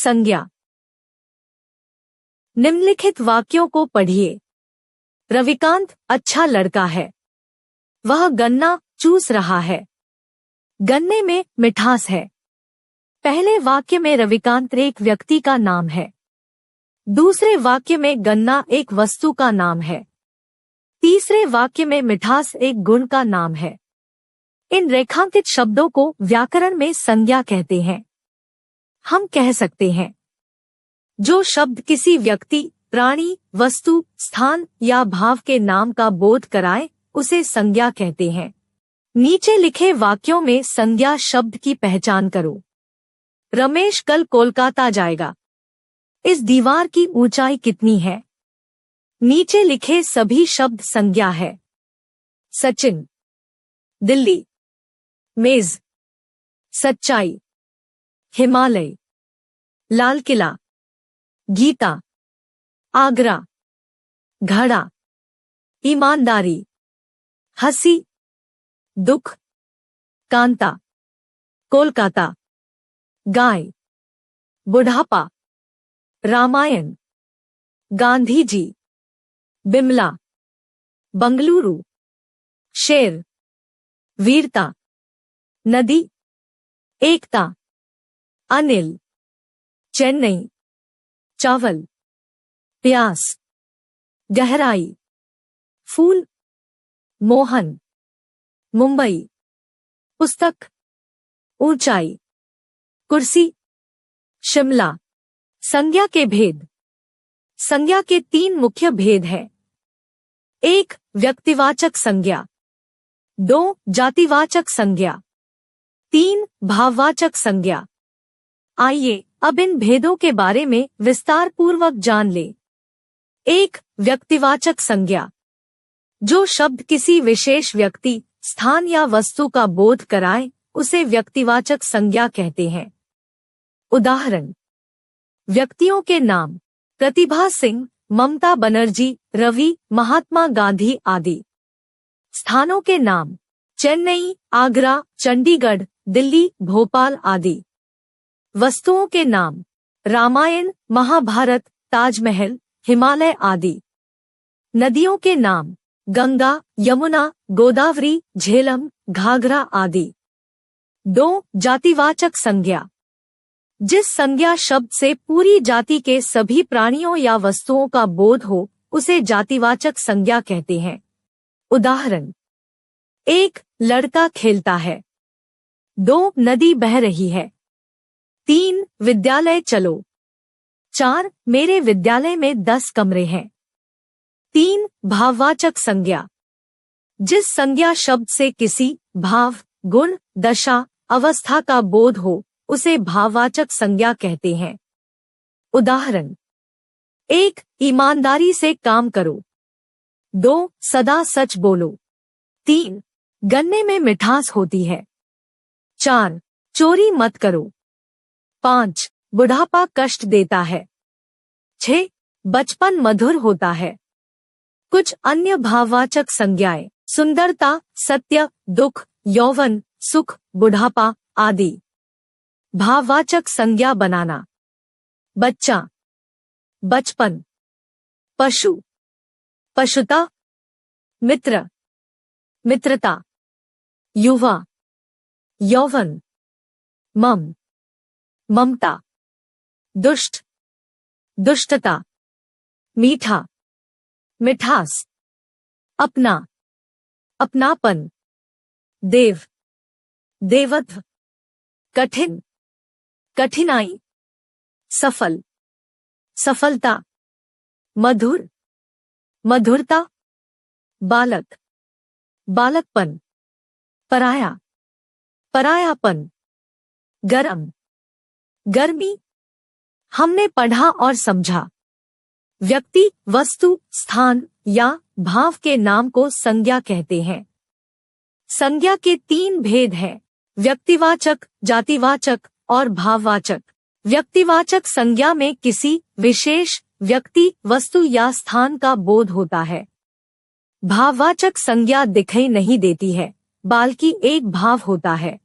संज्ञा। निम्नलिखित वाक्यों को पढ़िए। रविकांत अच्छा लड़का है। वह गन्ना चूस रहा है। गन्ने में मिठास है। पहले वाक्य में रविकांत एक व्यक्ति का नाम है। दूसरे वाक्य में गन्ना एक वस्तु का नाम है। तीसरे वाक्य में मिठास एक गुण का नाम है। इन रेखांकित शब्दों को व्याकरण में संज्ञा कहते हैं। हम कह सकते हैं, जो शब्द किसी व्यक्ति, प्राणी, वस्तु, स्थान या भाव के नाम का बोध कराए उसे संज्ञा कहते हैं। नीचे लिखे वाक्यों में संज्ञा शब्द की पहचान करो। रमेश कल कोलकाता जाएगा। इस दीवार की ऊंचाई कितनी है? नीचे लिखे सभी शब्द संज्ञा है। सचिन, दिल्ली, मेज, सच्चाई, हिमालय, लाल किला, गीता, आगरा, घड़ा, ईमानदारी, हंसी, दुख, कांता, कोलकाता, गाय, बुढ़ापा, रामायण, गांधी जी, बिमला, बंगलुरु, शेर, वीरता, नदी, एकता, अनिल, चेन्नई, चावल, प्यास, गहराई, फूल, मोहन, मुंबई, पुस्तक, ऊंचाई, कुर्सी, शिमला। संज्ञा के भेद। संज्ञा के 3 मुख्य भेद हैं। 1. व्यक्तिवाचक संज्ञा। 2. जातिवाचक संज्ञा। 3. भाववाचक संज्ञा। आइए अब इन भेदों के बारे में विस्तार पूर्वक जान लें। 1. व्यक्तिवाचक संज्ञा। जो शब्द किसी विशेष व्यक्ति, स्थान या वस्तु का बोध कराए उसे व्यक्तिवाचक संज्ञा कहते हैं। उदाहरण: व्यक्तियों के नाम प्रतिभा सिंह, ममता बनर्जी, रवि, महात्मा गांधी आदि। स्थानों के नाम चेन्नई, आगरा, चंडीगढ़, दिल्ली, भोपाल आदि। वस्तुओं के नाम रामायण, महाभारत, ताजमहल, हिमालय आदि। नदियों के नाम गंगा, यमुना, गोदावरी, झेलम, घाघरा आदि। 2. जातिवाचक संज्ञा। जिस संज्ञा शब्द से पूरी जाति के सभी प्राणियों या वस्तुओं का बोध हो उसे जातिवाचक संज्ञा कहते हैं। उदाहरण: 1. लड़का खेलता है। 2. नदी बह रही है। 3. विद्यालय चलो। 4. मेरे विद्यालय में 10 कमरे हैं। 3. भाववाचक संज्ञा। जिस संज्ञा शब्द से किसी भाव, गुण, दशा, अवस्था का बोध हो उसे भाववाचक संज्ञा कहते हैं। उदाहरण: 1. ईमानदारी से काम करो। 2. सदा सच बोलो। 3. गन्ने में मिठास होती है। 4. चोरी मत करो। 5. बुढ़ापा कष्ट देता है। 6. बचपन मधुर होता है। कुछ अन्य भाववाचक संज्ञाएं: सुंदरता, सत्य, दुख, यौवन, सुख, बुढ़ापा आदि। भाववाचक संज्ञा बनाना: बच्चा, बचपन, पशु, पशुता, मित्र, मित्रता, युवा, यौवन, मम, ममता, दुष्ट, दुष्टता, मीठा, मिठास, अपना, अपनापन, देव, देवत्व, कठिन, कठिनाई, सफल, सफलता, मधुर, मधुरता, बालक, बालकपन, पराया, परायापन, गरम, गर्मी। हमने पढ़ा और समझा। व्यक्ति, वस्तु, स्थान या भाव के नाम को संज्ञा कहते हैं। संज्ञा के 3 भेद हैं: व्यक्तिवाचक, जातिवाचक और भाववाचक। व्यक्तिवाचक संज्ञा में किसी विशेष व्यक्ति, वस्तु या स्थान का बोध होता है। भाववाचक संज्ञा दिखाई नहीं देती है, बल्कि एक भाव होता है।